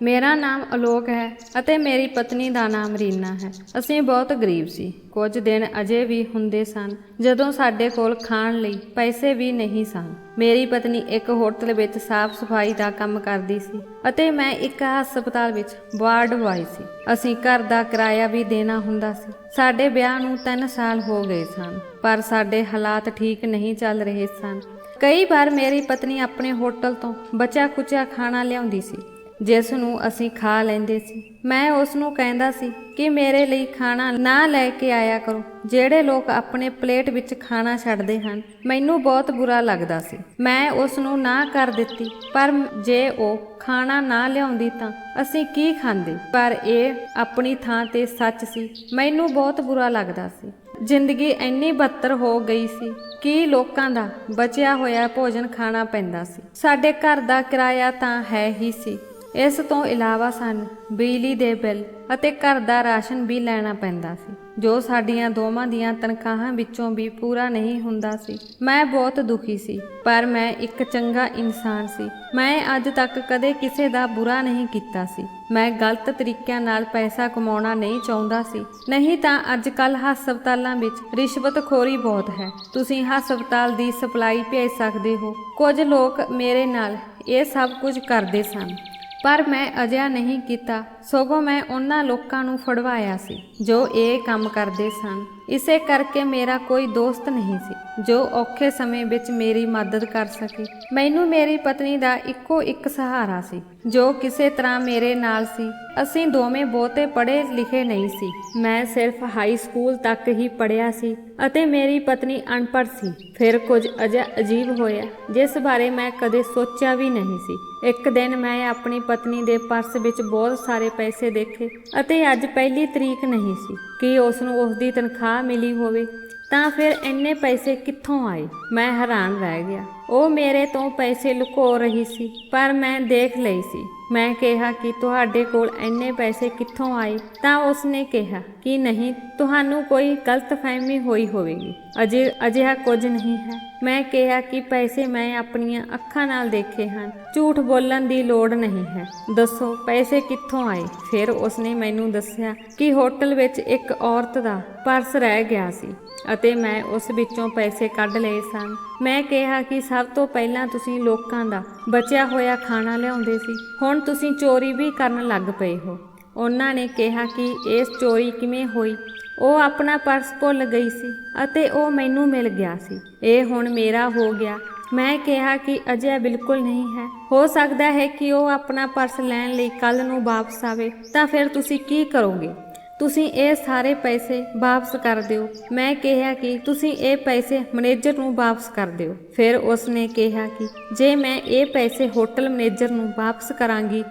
ਮੇਰਾ ਨਾਮ ਅਲੋਕ ਹੈ ਅਤੇ ਮੇਰੀ ਪਤਨੀ ਦਾ ਨਾਮ ਰੀਨਾ ਹੈ। ਅਸੀਂ ਬਹੁਤ ਗਰੀਬ ਸੀ। ਕੁਝ ਦਿਨ ਅਜੇ ਵੀ ਹੁੰਦੇ ਸਨ ਜਦੋਂ ਸਾਡੇ ਕੋਲ ਖਾਣ ਲਈ ਪੈਸੇ ਵੀ ਨਹੀਂ ਸਨ। ਮੇਰੀ ਪਤਨੀ ਇੱਕ ਹੋਟਲ ਵਿੱਚ ਸਾਫ਼ ਸਫਾਈ ਦਾ ਕੰਮ ਕਰਦੀ ਸੀ ਅਤੇ ਮੈਂ ਇੱਕ ਹਸਪਤਾਲ ਵਿੱਚ ਵਾਰਡ ਬੁਆਏ ਸੀ। ਅਸੀਂ ਘਰ ਦਾ ਕਿਰਾਇਆ ਵੀ ਦੇਣਾ ਹੁੰਦਾ ਸੀ। ਸਾਡੇ ਵਿਆਹ ਨੂੰ 3 ਸਾਲ ਹੋ ਗਏ ਸਨ, ਪਰ ਸਾਡੇ ਹਾਲਾਤ ਠੀਕ ਨਹੀਂ ਚੱਲ ਰਹੇ ਸਨ। ਕਈ ਵਾਰ ਮੇਰੀ ਪਤਨੀ ਆਪਣੇ ਹੋਟਲ ਤੋਂ ਬਚਿਆ ਖੁਚਿਆ ਖਾਣਾ ਲਿਆਉਂਦੀ ਸੀ, ਜਿਸ ਨੂੰ ਅਸੀਂ ਖਾ ਲੈਂਦੇ ਸੀ। ਮੈਂ ਉਸ ਨੂੰ ਕਹਿੰਦਾ ਸੀ ਕਿ ਮੇਰੇ ਲਈ ਖਾਣਾ ਨਾ ਲੈ ਕੇ ਆਇਆ ਕਰੋ। ਜਿਹੜੇ ਲੋਕ ਆਪਣੇ ਪਲੇਟ ਵਿੱਚ ਖਾਣਾ ਛੱਡਦੇ ਹਨ, ਮੈਨੂੰ ਬਹੁਤ ਬੁਰਾ ਲੱਗਦਾ ਸੀ। ਮੈਂ ਉਸ ਨੂੰ ਨਾ ਕਰ ਦਿੱਤੀ, ਪਰ ਜੇ ਉਹ ਖਾਣਾ ਨਾ ਲਿਆਉਂਦੀ ਤਾਂ ਅਸੀਂ ਕੀ ਖਾਂਦੇ। ਪਰ ਇਹ ਆਪਣੀ ਥਾਂ ਤੇ ਸੱਚ ਸੀ। ਮੈਨੂੰ ਬਹੁਤ ਬੁਰਾ ਲੱਗਦਾ ਸੀ। ਜ਼ਿੰਦਗੀ ਇੰਨੀ ਬੱਤਰ ਹੋ ਗਈ ਸੀ ਕਿ ਲੋਕਾਂ ਦਾ ਬਚਿਆ ਹੋਇਆ ਭੋਜਨ ਖਾਣਾ ਪੈਂਦਾ ਸੀ। ਸਾਡੇ ਘਰ ਦਾ ਕਿਰਾਇਆ ਤਾਂ ਹੈ ਹੀ ਸੀ, ਇਸ ਤੋਂ ਇਲਾਵਾ ਸਾਨੂੰ ਬਿਜਲੀ ਦੇ ਬਿੱਲ ਅਤੇ ਘਰ ਦਾ ਰਾਸ਼ਨ ਵੀ ਲੈਣਾ ਪੈਂਦਾ ਸੀ, ਜੋ ਸਾਡੀਆਂ ਦੋਵਾਂ ਦੀਆਂ ਤਨਖਾਹਾਂ ਵਿੱਚੋਂ ਵੀ ਪੂਰਾ ਨਹੀਂ ਹੁੰਦਾ ਸੀ। ਮੈਂ ਬਹੁਤ ਦੁਖੀ ਸੀ, ਪਰ ਮੈਂ ਇੱਕ ਚੰਗਾ ਇਨਸਾਨ ਸੀ। ਮੈਂ ਅੱਜ ਤੱਕ ਕਦੇ ਕਿਸੇ ਦਾ ਬੁਰਾ ਨਹੀਂ ਕੀਤਾ ਸੀ। ਮੈਂ ਗਲਤ ਤਰੀਕਿਆਂ ਨਾਲ ਪੈਸਾ ਕਮਾਉਣਾ ਨਹੀਂ ਚਾਹੁੰਦਾ ਸੀ। ਨਹੀਂ ਤਾਂ ਅੱਜ ਕੱਲ੍ਹ ਹਸਪਤਾਲਾਂ ਵਿੱਚ ਰਿਸ਼ਵਤਖੋਰੀ ਬਹੁਤ ਹੈ। ਤੁਸੀਂ ਹਸਪਤਾਲ ਦੀ ਸਪਲਾਈ ਭੇਜ ਸਕਦੇ ਹੋ। ਕੁਝ ਲੋਕ ਮੇਰੇ ਨਾਲ ਇਹ ਸਭ ਕੁਝ ਕਰਦੇ ਸਨ, ਪਰ ਮੈਂ ਅਜਿਹਾ ਨਹੀਂ ਕੀਤਾ। ਸਗੋਂ ਮੈਂ ਉਹਨਾਂ ਲੋਕਾਂ ਨੂੰ ਫੜਵਾਇਆ ਸੀ ਜੋ ਇਹ ਕੰਮ ਕਰਦੇ ਸਨ। ਇਸੇ ਕਰਕੇ ਮੇਰਾ ਕੋਈ ਦੋਸਤ ਨਹੀਂ ਸੀ ਜੋ ਔਖੇ ਸਮੇਂ ਵਿੱਚ ਮੇਰੀ ਮਦਦ ਕਰ ਸਕੇ। ਮੈਨੂੰ ਮੇਰੀ ਪਤਨੀ ਦਾ ਇੱਕੋ ਇੱਕ ਸਹਾਰਾ ਸੀ, ਜੋ ਕਿਸੇ ਤਰ੍ਹਾਂ ਮੇਰੇ ਨਾਲ ਸੀ। ਅਸੀਂ ਦੋਵੇਂ ਬਹੁਤੇ ਪੜ੍ਹੇ ਲਿਖੇ ਨਹੀਂ ਸੀ। ਮੈਂ ਸਿਰਫ ਹਾਈ ਸਕੂਲ ਤੱਕ ਹੀ ਪੜ੍ਹਿਆ ਸੀ ਅਤੇ ਮੇਰੀ ਪਤਨੀ ਅਨਪੜ੍ਹ ਸੀ। ਫਿਰ ਕੁਝ ਅਜਿਹਾ ਅਜੀਬ ਹੋਇਆ ਜਿਸ ਬਾਰੇ ਮੈਂ ਕਦੇ ਸੋਚਿਆ ਵੀ ਨਹੀਂ ਸੀ। ਇੱਕ ਦਿਨ ਮੈਂ ਆਪਣੀ ਪਤਨੀ ਦੇ ਪਰਸ ਵਿੱਚ ਬਹੁਤ ਸਾਰੇ ਪੈਸੇ ਦੇਖੇ ਅਤੇ ਅੱਜ ਪਹਿਲੀ ਤਰੀਕ ਨਹੀਂ ਸੀ ਕਿ ਉਸ ਨੂੰ ਉਸ ਦੀ ਤਨਖਾਹ ਮਿਲੀ ਹੋਵੇ। ਤਾਂ ਫਿਰ ਇੰਨੇ ਪੈਸੇ ਕਿੱਥੋਂ ਆਏ? ਮੈਂ ਹੈਰਾਨ ਰਹਿ ਗਿਆ। ਉਹ ਮੇਰੇ ਤੋਂ ਪੈਸੇ ਲੁਕੋ ਰਹੀ ਸੀ, ਪਰ ਮੈਂ ਦੇਖ ਲਈ ਸੀ। ਮੈਂ ਕਿਹਾ ਕਿ ਤੁਹਾਡੇ ਕੋਲ ਇੰਨੇ ਪੈਸੇ ਕਿੱਥੋਂ ਆਏ? ਤਾਂ ਉਸਨੇ ਕਿਹਾ ਕਿ ਨਹੀਂ, ਤੁਹਾਨੂੰ ਕੋਈ ਗਲਤਫਹਿਮੀ ਹੋਈ ਹੋਵੇਗੀ, ਅਜਿਹਾ ਕੁਝ ਨਹੀਂ ਹੈ। ਮੈਂ ਕਿਹਾ ਕਿ ਪੈਸੇ ਮੈਂ ਆਪਣੀਆਂ ਅੱਖਾਂ ਨਾਲ ਦੇਖੇ ਹਨ, ਝੂਠ ਬੋਲਣ ਦੀ ਲੋੜ ਨਹੀਂ ਹੈ। ਦੱਸੋ ਪੈਸੇ ਕਿੱਥੋਂ ਆਏ? ਫਿਰ ਉਸਨੇ ਮੈਨੂੰ ਦੱਸਿਆ ਕਿ ਹੋਟਲ ਵਿੱਚ ਇੱਕ ਔਰਤ ਦਾ ਪਰਸ ਰਹਿ ਗਿਆ ਸੀ ਅਤੇ ਮੈਂ ਉਸ ਵਿੱਚੋਂ ਪੈਸੇ ਕੱਢ ਲਏ ਸਨ। ਮੈਂ ਕਿਹਾ ਕਿ ਸਭ ਤੋਂ ਪਹਿਲਾਂ ਤੁਸੀਂ ਲੋਕਾਂ ਦਾ ਬਚਿਆ ਹੋਇਆ ਖਾਣਾ ਲਿਆਉਂਦੇ ਸੀ, ਹੁਣ ਤੁਸੀਂ ਚੋਰੀ ਵੀ ਕਰਨ ਲੱਗ ਪਏ ਹੋ। ਉਹਨਾਂ ਨੇ ਕਿਹਾ ਕਿ ਇਸ ਚੋਰੀ ਕਿਵੇਂ ਹੋਈ? ਉਹ ਆਪਣਾ ਪਰਸ ਭੁੱਲ ਗਈ ਸੀ ਅਤੇ ਉਹ ਮੈਨੂੰ ਮਿਲ ਗਿਆ ਸੀ। ਇਹ ਹੁਣ ਮੇਰਾ ਹੋ ਗਿਆ। ਮੈਂ ਕਿਹਾ ਕਿ ਅਜਿਹਾ ਬਿਲਕੁਲ ਨਹੀਂ ਹੈ। ਹੋ ਸਕਦਾ ਹੈ ਕਿ ਉਹ ਆਪਣਾ ਪਰਸ ਲੈਣ ਲਈ ਕੱਲ੍ਹ ਨੂੰ ਵਾਪਸ ਆਵੇ, ਤਾਂ ਫਿਰ ਤੁਸੀਂ ਕੀ ਕਰੋਗੇ? ਤੁਸੀਂ ਇਹ ਸਾਰੇ ਪੈਸੇ ਵਾਪਸ ਕਰ ਦਿਓ। ਮੈਂ ਕਿਹਾ ਕਿ ਤੁਸੀਂ ਇਹ ਪੈਸੇ ਮੈਨੇਜਰ ਨੂੰ ਵਾਪਸ ਕਰ ਦਿਓ। ਫਿਰ ਉਸਨੇ ਕਿਹਾ ਕਿ ਜੇ ਮੈਂ ਇਹ ਪੈਸੇ ਹੋਟਲ ਮੈਨੇਜਰ ਨੂੰ ਵਾਪਸ ਕਰਾਂਗੀ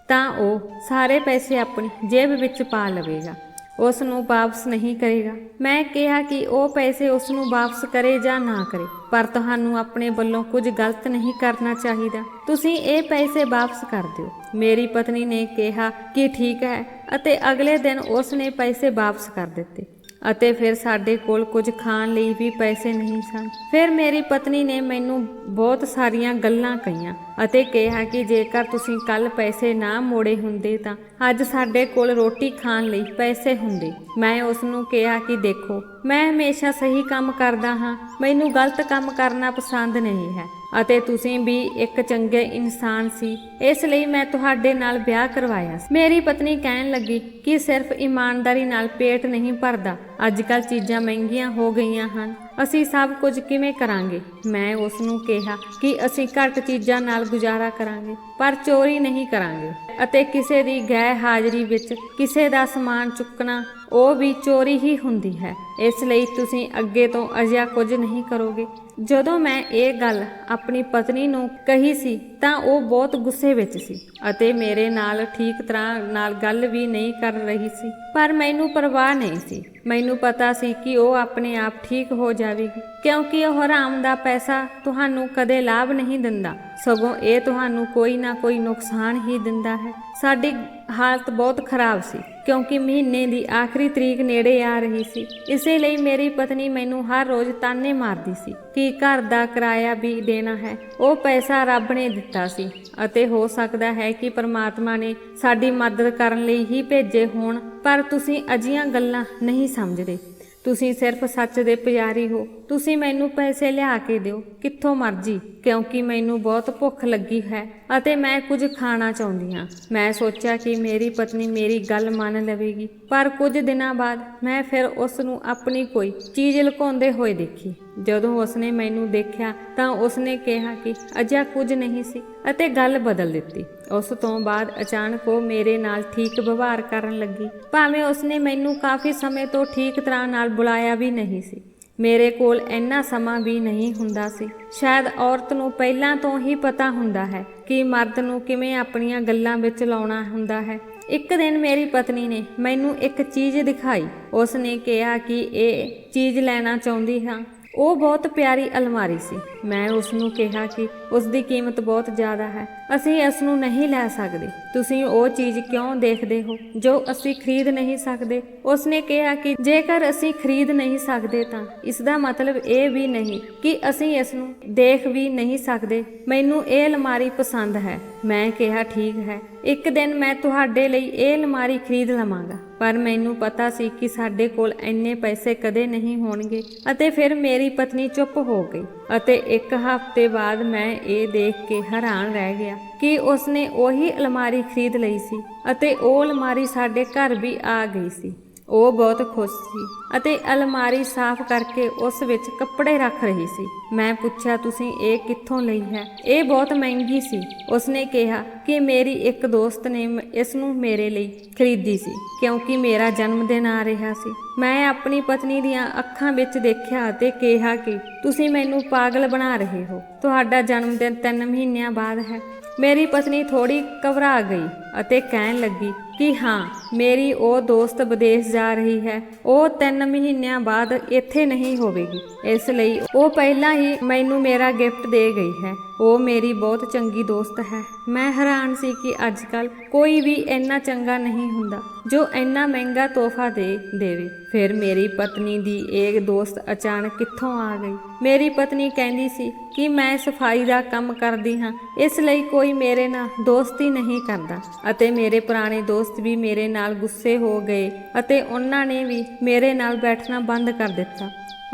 ਤਾਂ ਉਹ ਸਾਰੇ ਪੈਸੇ ਆਪਣੀ ਜੇਬ ਵਿੱਚ ਪਾ ਲਵੇਗਾ, ਉਸ ਨੂੰ ਵਾਪਸ ਨਹੀਂ ਕਰੇਗਾ। ਮੈਂ ਕਿਹਾ ਕਿ ਉਹ ਪੈਸੇ ਉਸ ਨੂੰ ਵਾਪਸ ਕਰੇ ਜਾਂ ਨਾ ਕਰੇ, ਪਰ ਤੁਹਾਨੂੰ ਆਪਣੇ ਵੱਲੋਂ ਕੁਝ ਗਲਤ ਨਹੀਂ ਕਰਨਾ ਚਾਹੀਦਾ। ਤੁਸੀਂ ਇਹ ਪੈਸੇ ਵਾਪਸ ਕਰ ਦਿਓ। ਮੇਰੀ ਪਤਨੀ ਨੇ ਕਿਹਾ ਕਿ ਠੀਕ ਹੈ ਅਤੇ ਅਗਲੇ ਦਿਨ ਉਸ ਨੇ ਪੈਸੇ ਵਾਪਸ ਕਰ ਦਿੱਤੇ ਅਤੇ ਫਿਰ ਸਾਡੇ ਕੋਲ ਕੁਝ ਖਾਣ ਲਈ ਵੀ ਪੈਸੇ ਨਹੀਂ ਸਨ। ਫਿਰ ਮੇਰੀ ਪਤਨੀ ਨੇ ਮੈਨੂੰ ਬਹੁਤ ਸਾਰੀਆਂ ਗੱਲਾਂ ਕਹੀਆਂ ਅਤੇ ਕਿਹਾ ਕਿ ਜੇਕਰ ਤੁਸੀਂ ਕੱਲ੍ਹ ਪੈਸੇ ਨਾ ਮੋੜੇ ਹੁੰਦੇ ਤਾਂ ਅੱਜ ਸਾਡੇ ਕੋਲ ਰੋਟੀ ਖਾਣ ਲਈ ਪੈਸੇ ਹੁੰਦੇ। ਮੈਂ ਉਸ ਨੂੰ ਕਿਹਾ ਕਿ ਦੇਖੋ, ਮੈਂ ਹਮੇਸ਼ਾ ਸਹੀ ਕੰਮ ਕਰਦਾ ਹਾਂ, ਮੈਨੂੰ ਗਲਤ ਕੰਮ ਕਰਨਾ ਪਸੰਦ ਨਹੀਂ ਹੈ ਅਤੇ ਤੁਸੀਂ ਵੀ ਇੱਕ ਚੰਗੇ ਇਨਸਾਨ ਸੀ, ਇਸ ਲਈ ਮੈਂ ਤੁਹਾਡੇ ਨਾਲ ਵਿਆਹ ਕਰਵਾਇਆ ਸੀ। ਮੇਰੀ ਪਤਨੀ ਕਹਿਣ ਲੱਗੀ ਕਿ ਸਿਰਫ ਇਮਾਨਦਾਰੀ ਨਾਲ ਪੇਟ ਨਹੀਂ ਭਰਦਾ, ਅੱਜ ਕੱਲ੍ਹ ਚੀਜ਼ਾਂ ਮਹਿੰਗੀਆਂ ਹੋ ਗਈਆਂ ਹਨ, ਅਸੀਂ ਸਭ ਕੁਝ ਕਿਵੇਂ ਕਰਾਂਗੇ? ਮੈਂ ਉਸ ਨੂੰ ਕਿਹਾ ਕਿ ਅਸੀਂ ਘੱਟ ਚੀਜ਼ਾਂ ਨਾਲ ਗੁਜ਼ਾਰਾ ਕਰਾਂਗੇ, ਪਰ ਚੋਰੀ ਨਹੀਂ ਕਰਾਂਗੇ ਅਤੇ ਕਿਸੇ ਦੀ ਗੈਰ ਹਾਜ਼ਰੀ ਵਿੱਚ ਕਿਸੇ ਦਾ ਸਮਾਨ ਚੁੱਕਣਾ ਉਹ ਵੀ ਚੋਰੀ ਹੀ ਹੁੰਦੀ ਹੈ। ਇਸ ਲਈ ਤੁਸੀਂ ਅੱਗੇ ਤੋਂ ਅਜਿਹਾ ਕੁਝ ਨਹੀਂ ਕਰੋਗੇ। ਜਦੋਂ ਮੈਂ ਇਹ ਗੱਲ ਆਪਣੀ ਪਤਨੀ ਨੂੰ ਕਹੀ ਸੀ ਤਾਂ ਉਹ ਬਹੁਤ ਗੁੱਸੇ ਵਿੱਚ ਸੀ ਅਤੇ ਮੇਰੇ ਨਾਲ ਠੀਕ ਤਰ੍ਹਾਂ ਨਾਲ ਗੱਲ ਵੀ ਨਹੀਂ ਕਰ ਰਹੀ ਸੀ, ਪਰ ਮੈਨੂੰ ਪਰਵਾਹ ਨਹੀਂ ਸੀ। ਮੈਨੂੰ ਪਤਾ ਸੀ ਕਿ ਉਹ ਆਪਣੇ ਆਪ ਠੀਕ ਹੋ ਜਾਵੇਗੀ, ਕਿਉਂਕਿ ਉਹ ਹਰਾਮ ਦਾ ਪੈਸਾ ਤੁਹਾਨੂੰ ਕਦੇ ਲਾਭ ਨਹੀਂ ਦਿੰਦਾ, ਸਗੋਂ ਇਹ ਤੁਹਾਨੂੰ ਕੋਈ ਨਾ ਕੋਈ ਨੁਕਸਾਨ ਹੀ ਦਿੰਦਾ ਹੈ। ਸਾਡੀ ਹਾਲਤ ਬਹੁਤ ਖਰਾਬ ਸੀ ਕਿਉਂਕਿ ਮਹੀਨੇ ਦੀ ਆਖਰੀ ਤਰੀਕ ਨੇੜੇ ਆ ਰਹੀ ਸੀ। ਇਸੇ ਲਈ ਮੇਰੀ ਪਤਨੀ ਮੈਨੂੰ ਹਰ ਰੋਜ਼ ਤਾਨੇ ਮਾਰਦੀ ਸੀ ਕਿ ਘਰ ਦਾ ਕਿਰਾਇਆ ਵੀ ਦੇਣਾ ਹੈ। ਉਹ ਪੈਸਾ ਰੱਬ ਨੇ ਦਿੱਤਾ ਦਿੱਤਾ ਸੀ ਅਤੇ ਹੋ ਸਕਦਾ ਹੈ ਕਿ ਪਰਮਾਤਮਾ ਨੇ ਸਾਡੀ ਮਦਦ ਕਰਨ ਲਈ ਹੀ ਭੇਜੇ ਹੋਣ, ਪਰ ਤੁਸੀਂ ਅਜਿਹੀਆਂ ਗੱਲਾਂ ਨਹੀਂ ਸਮਝਦੇ। ਤੁਸੀਂ ਸਿਰਫ ਸੱਚ ਦੇ ਪੁਜਾਰੀ ਹੋ। ਤੁਸੀਂ ਮੈਨੂੰ ਪੈਸੇ ਲਿਆ ਕੇ ਦਿਓ, ਕਿੱਥੋਂ ਮਰਜ਼ੀ, ਕਿਉਂਕਿ ਮੈਨੂੰ ਬਹੁਤ ਭੁੱਖ ਲੱਗੀ ਹੈ ਅਤੇ ਮੈਂ ਕੁਝ ਖਾਣਾ ਚਾਹੁੰਦੀ ਹਾਂ। ਮੈਂ ਸੋਚਿਆ ਕਿ ਮੇਰੀ ਪਤਨੀ ਮੇਰੀ ਗੱਲ ਮੰਨ ਲਵੇਗੀ, ਪਰ ਕੁਝ ਦਿਨਾਂ ਬਾਅਦ ਮੈਂ ਫਿਰ ਉਸ ਨੂੰ ਆਪਣੀ ਕੋਈ ਚੀਜ਼ ਲੁਕਾਉਂਦੇ ਹੋਏ ਦੇਖੀ। ਜਦੋਂ ਉਸਨੇ ਮੈਨੂੰ ਦੇਖਿਆ ਤਾਂ ਉਸਨੇ ਕਿਹਾ ਕਿ ਅਜਿਹਾ ਕੁਝ ਨਹੀਂ ਸੀ ਅਤੇ ਗੱਲ ਬਦਲ ਦਿੱਤੀ। ਉਸ ਤੋਂ ਬਾਅਦ ਅਚਾਨਕ ਉਹ ਮੇਰੇ ਨਾਲ ਠੀਕ ਵਿਵਹਾਰ ਕਰਨ ਲੱਗੀ, ਭਾਵੇਂ ਉਸਨੇ ਮੈਨੂੰ ਕਾਫੀ ਸਮੇਂ ਤੋਂ ਠੀਕ ਤਰ੍ਹਾਂ ਨਾਲ ਬੁਲਾਇਆ ਵੀ ਨਹੀਂ ਸੀ। ਮੇਰੇ ਕੋਲ ਇੰਨਾ ਸਮਾਂ ਵੀ ਨਹੀਂ ਹੁੰਦਾ ਸੀ। ਸ਼ਾਇਦ ਔਰਤ ਨੂੰ ਪਹਿਲਾਂ ਤੋਂ ਹੀ ਪਤਾ ਹੁੰਦਾ ਹੈ ਕਿ ਮਰਦ ਨੂੰ ਕਿਵੇਂ ਆਪਣੀਆਂ ਗੱਲਾਂ ਵਿੱਚ ਲਾਉਣਾ ਹੁੰਦਾ ਹੈ। ਇੱਕ ਦਿਨ ਮੇਰੀ ਪਤਨੀ ਨੇ ਮੈਨੂੰ ਇੱਕ ਚੀਜ਼ ਦਿਖਾਈ। ਉਸਨੇ ਕਿਹਾ ਕਿ ਇਹ ਚੀਜ਼ ਲੈਣਾ ਚਾਹੁੰਦੀ ਹਾਂ। ਉਹ ਬਹੁਤ ਪਿਆਰੀ ਅਲਮਾਰੀ ਸੀ। ਮੈਂ ਉਸ ਨੂੰ ਕਿਹਾ ਕਿ ਉਸ ਦੀ ਕੀਮਤ ਬਹੁਤ ਜ਼ਿਆਦਾ ਹੈ, ਅਸੀਂ ਇਸ ਨੂੰ ਨਹੀਂ ਲੈ ਸਕਦੇ। ਤੁਸੀਂ ਉਹ ਚੀਜ਼ ਕਿਉਂ ਦੇਖਦੇ ਹੋ ਜੋ ਅਸੀਂ ਖਰੀਦ ਨਹੀਂ ਸਕਦੇ? ਉਸਨੇ ਕਿਹਾ ਕਿ ਜੇਕਰ ਅਸੀਂ ਖਰੀਦ ਨਹੀਂ ਸਕਦੇ ਤਾਂ ਇਸ ਦਾ ਮਤਲਬ ਇਹ ਵੀ ਨਹੀਂ ਕਿ ਅਸੀਂ ਇਸ ਨੂੰ ਦੇਖ ਵੀ ਨਹੀਂ ਸਕਦੇ। ਮੈਨੂੰ ਇਹ ਅਲਮਾਰੀ ਪਸੰਦ ਹੈ। ਮੈਂ ਕਿਹਾ ਠੀਕ ਹੈ, ਇੱਕ ਦਿਨ ਮੈਂ ਤੁਹਾਡੇ ਲਈ ਇਹ ਅਲਮਾਰੀ ਖਰੀਦ ਲਵਾਂਗਾ। ਪਰ ਮੈਨੂੰ ਪਤਾ ਸੀ ਕਿ ਸਾਡੇ ਕੋਲ ਇੰਨੇ ਪੈਸੇ ਕਦੇ ਨਹੀਂ ਹੋਣਗੇ ਅਤੇ ਫਿਰ ਮੇਰੀ ਪਤਨੀ ਚੁੱਪ ਹੋ ਗਈ ਅਤੇ ਇੱਕ ਹਫ਼ਤੇ ਬਾਅਦ ਮੈਂ ਇਹ ਦੇਖ ਕੇ ਹੈਰਾਨ ਰਹਿ ਗਿਆ ਕਿ ਉਸਨੇ ਉਹੀ ਅਲਮਾਰੀ ਖਰੀਦ ਲਈ ਸੀ ਅਤੇ ਉਹ ਅਲਮਾਰੀ ਸਾਡੇ ਘਰ ਵੀ ਆ ਗਈ ਸੀ। ਉਹ ਬਹੁਤ ਖੁਸ਼ ਸੀ ਅਤੇ ਅਲਮਾਰੀ ਸਾਫ਼ ਕਰਕੇ ਉਸ ਵਿੱਚ ਕੱਪੜੇ ਰੱਖ ਰਹੀ ਸੀ। ਮੈਂ ਪੁੱਛਿਆ, ਤੁਸੀਂ ਇਹ ਕਿੱਥੋਂ ਲਈ ਹੈ? ਇਹ ਬਹੁਤ ਮਹਿੰਗੀ ਸੀ। ਉਸਨੇ ਕਿਹਾ ਕਿ ਮੇਰੀ ਇੱਕ ਦੋਸਤ ਨੇ ਇਸ ਨੂੰ ਮੇਰੇ ਲਈ ਖਰੀਦੀ ਸੀ ਕਿਉਂਕਿ ਮੇਰਾ ਜਨਮ ਦਿਨ ਆ ਰਿਹਾ ਸੀ। ਮੈਂ ਆਪਣੀ ਪਤਨੀ ਦੀਆਂ ਅੱਖਾਂ ਵਿੱਚ ਦੇਖਿਆ ਅਤੇ ਕਿਹਾ ਕਿ ਤੁਸੀਂ ਮੈਨੂੰ ਪਾਗਲ ਬਣਾ ਰਹੇ ਹੋ। ਤੁਹਾਡਾ ਜਨਮ ਦਿਨ 3 ਮਹੀਨਿਆਂ ਬਾਅਦ ਹੈ। ਮੇਰੀ ਪਤਨੀ ਥੋੜੀ ਘਬਰਾ ਗਈ ਅਤੇ ਕਹਿਣ ਲੱਗੀ ਕਿ ਹਾਂ, ਮੇਰੀ ਉਹ ਦੋਸਤ ਵਿਦੇਸ਼ ਜਾ ਰਹੀ ਹੈ। ਉਹ 3 ਮਹੀਨਿਆਂ ਬਾਅਦ ਇੱਥੇ ਨਹੀਂ ਹੋਵੇਗੀ, ਇਸ ਲਈ ਉਹ ਪਹਿਲਾਂ ਹੀ ਮੈਨੂੰ ਮੇਰਾ ਗਿਫਟ ਦੇ ਗਈ ਹੈ। ਉਹ ਮੇਰੀ ਬਹੁਤ ਚੰਗੀ ਦੋਸਤ ਹੈ। ਮੈਂ ਹੈਰਾਨ ਸੀ ਕਿ ਅੱਜ ਕੱਲ੍ਹ ਕੋਈ ਵੀ ਇੰਨਾ ਚੰਗਾ ਨਹੀਂ ਹੁੰਦਾ ਜੋ ਇੰਨਾ ਮਹਿੰਗਾ ਤੋਹਫਾ ਦੇ ਦੇਵੇ। ਫਿਰ ਮੇਰੀ ਪਤਨੀ ਦੀ ਇਹ ਦੋਸਤ ਅਚਾਨਕ ਕਿੱਥੋਂ ਆ ਗਈ? ਮੇਰੀ ਪਤਨੀ ਕਹਿੰਦੀ ਸੀ ਕਿ ਮੈਂ ਸਫਾਈ ਦਾ ਕੰਮ ਕਰਦੀ ਹਾਂ, ਇਸ ਲਈ ਕੋਈ ਮੇਰੇ ਨਾਲ ਦੋਸਤੀ ਨਹੀਂ ਕਰਦਾ ਅਤੇ ਮੇਰੇ ਪੁਰਾਣੇ ਦੋਸਤ ਵੀ ਮੇਰੇ ਨਾਲ ਗੁੱਸੇ ਹੋ ਗਏ ਅਤੇ ਉਹਨਾਂ ਨੇ ਵੀ ਮੇਰੇ ਨਾਲ ਬੈਠਣਾ ਬੰਦ ਕਰ ਦਿੱਤਾ।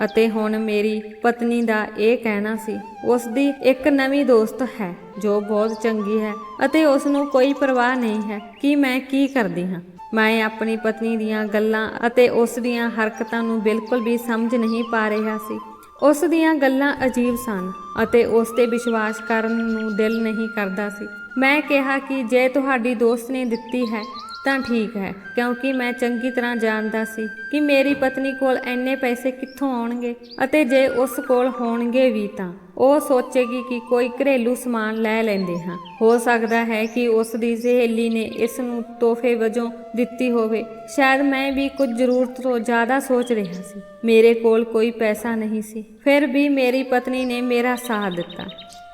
ਅਤੇ ਹੁਣ ਮੇਰੀ ਪਤਨੀ ਦਾ ਇਹ ਕਹਿਣਾ ਸੀ ਉਸ ਦੀ ਇੱਕ ਨਵੀਂ ਦੋਸਤ ਹੈ ਜੋ ਬਹੁਤ ਚੰਗੀ ਹੈ ਅਤੇ ਉਸ ਨੂੰ ਕੋਈ ਪਰਵਾਹ ਨਹੀਂ ਹੈ ਕਿ ਮੈਂ ਕੀ ਕਰਦੀ ਹਾਂ। ਮੈਂ ਆਪਣੀ ਪਤਨੀ ਦੀਆਂ ਗੱਲਾਂ ਅਤੇ ਉਸ ਦੀਆਂ ਹਰਕਤਾਂ ਨੂੰ ਬਿਲਕੁਲ ਵੀ ਸਮਝ ਨਹੀਂ ਪਾ ਰਿਹਾ ਸੀ। ਉਸ ਦੀਆਂ ਗੱਲਾਂ ਅਜੀਬ ਸਨ ਅਤੇ ਉਸ ਤੇ ਵਿਸ਼ਵਾਸ ਕਰਨ ਨੂੰ ਦਿਲ ਨਹੀਂ ਕਰਦਾ ਸੀ। ਮੈਂ ਕਿਹਾ ਕਿ ਜੇ ਤੁਹਾਡੀ ਦੋਸਤ ਨੇ ਦਿੱਤੀ ਹੈ ਤਾਂ ਠੀਕ ਹੈ, ਕਿਉਂਕਿ ਮੈਂ ਚੰਗੀ ਤਰ੍ਹਾਂ ਜਾਣਦਾ ਸੀ ਕਿ ਮੇਰੀ ਪਤਨੀ ਕੋਲ ਇੰਨੇ ਪੈਸੇ ਕਿੱਥੋਂ ਆਉਣਗੇ ਅਤੇ ਜੇ ਉਸ ਕੋਲ ਹੋਣਗੇ ਵੀ ਤਾਂ ਉਹ ਸੋਚੇਗੀ ਕਿ ਕੋਈ ਘਰੇਲੂ ਸਮਾਨ ਲੈ ਲੈਂਦੇ ਹਾਂ। ਹੋ ਸਕਦਾ ਹੈ ਕਿ ਉਸ ਦੀ ਸਹੇਲੀ ਨੇ ਇਸ ਨੂੰ ਤੋਹਫੇ ਵਜੋਂ ਦਿੱਤੀ ਹੋਵੇ। ਸ਼ਾਇਦ ਮੈਂ ਵੀ ਕੁਝ ਜ਼ਰੂਰਤ ਤੋਂ ਜ਼ਿਆਦਾ ਸੋਚ ਰਿਹਾ ਸੀ। ਮੇਰੇ ਕੋਲ ਕੋਈ ਪੈਸਾ ਨਹੀਂ ਸੀ, ਫਿਰ ਵੀ ਮੇਰੀ ਪਤਨੀ ਨੇ ਮੇਰਾ ਸਾਥ ਦਿੱਤਾ,